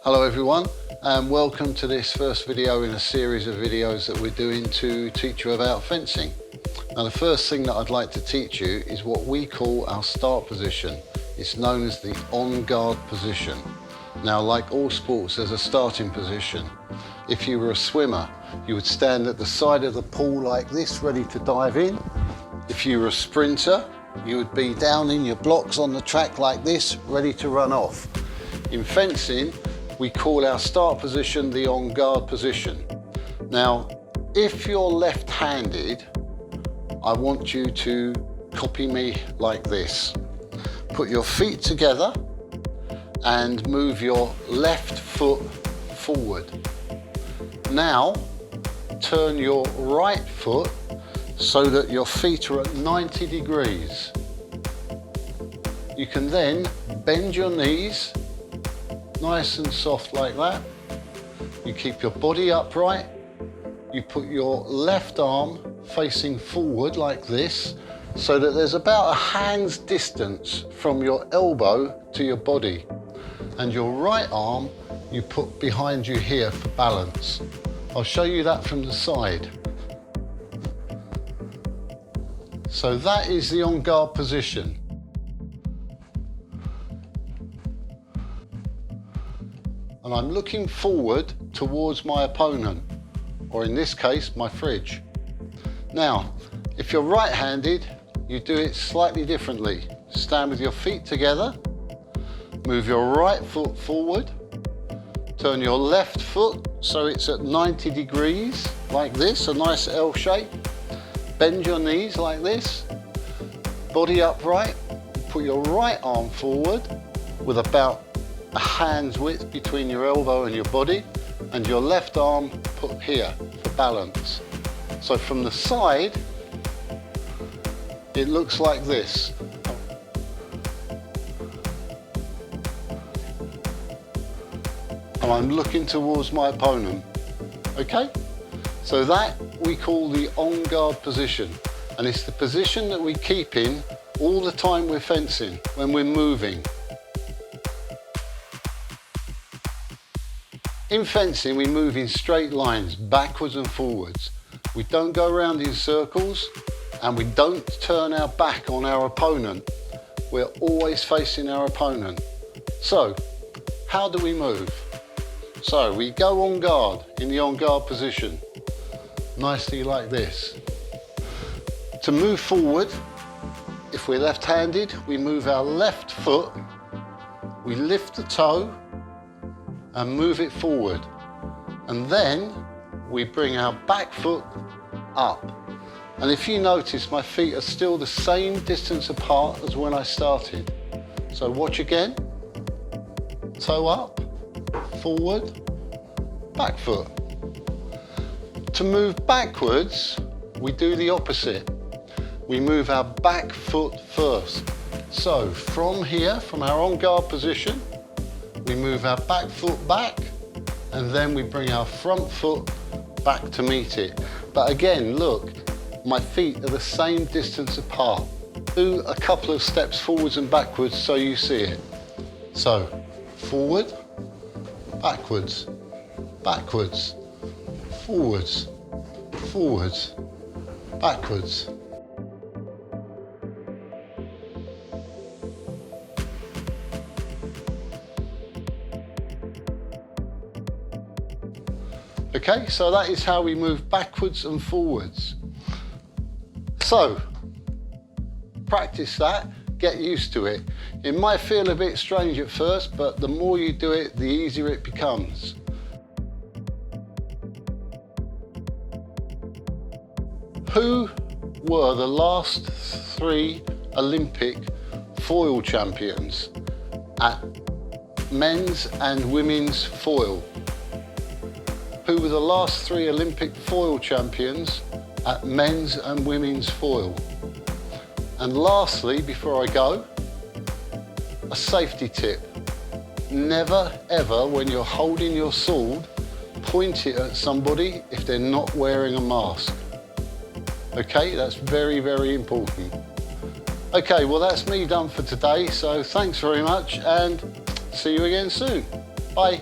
Hello everyone, and welcome to this first video in a series of videos that we're doing to teach you about fencing. Now the first thing that I'd like to teach you is what we call our start position. It's known as the on guard position. Now like all sports, there's a starting position. If you were a swimmer, you would stand at the side of the pool like this, ready to dive in. If you were a sprinter, you would be down in your blocks on the track like this, ready to run off. In fencing, we call our start position the on guard position. Now, if you're left-handed, I want you to copy me like this. Put your feet together and move your left foot forward. Now, turn your right foot so that your feet are at 90 degrees. You can then bend your knees nice and soft like that. You keep your body upright. You put your left arm facing forward like this so that there's about a hand's distance from your elbow to your body. And your right arm you put behind you here for balance. I'll show you that from the side. So that is the on guard position. And I'm looking forward towards my opponent, or in this case, my fridge. Now, if you're right-handed, you do it slightly differently. Stand with your feet together, move your right foot forward, turn your left foot so it's at 90 degrees, like this, a nice L shape. Bend your knees like this, body upright, put your right arm forward with about a hand's width between your elbow and your body, and your left arm put here for balance. So from the side, it looks like this. And I'm looking towards my opponent, okay? So that we call the on guard position, and it's the position that we keep in all the time we're fencing, when we're moving. In fencing, we move in straight lines, backwards and forwards. We don't go around in circles, and we don't turn our back on our opponent. We're always facing our opponent. So, how do we move? So, we go on guard, in the on guard position, nicely like this. To move forward, if we're left-handed, we move our left foot, we lift the toe, and move it forward. And then we bring our back foot up. And if you notice, my feet are still the same distance apart as when I started. So watch again. Toe up, forward, back foot. To move backwards, we do the opposite. We move our back foot first. So from here, from our on guard position, we move our back foot back, and then we bring our front foot back to meet it. But again, look, my feet are the same distance apart. Do a couple of steps forwards and backwards so you see it. So, forward, backwards, backwards, forwards, forwards, backwards. Okay, so that is how we move backwards and forwards. So, practice that, get used to it. It might feel a bit strange at first, but the more you do it, the easier it becomes. Who were the last 3 Olympic foil champions at men's and women's foil? Who were the last 3 Olympic foil champions at men's and women's foil? And lastly, before I go, a safety tip. Never ever, when you're holding your sword, point it at somebody if they're not wearing a mask. Okay, that's very, very important. Okay, well that's me done for today, so thanks very much and see you again soon. Bye.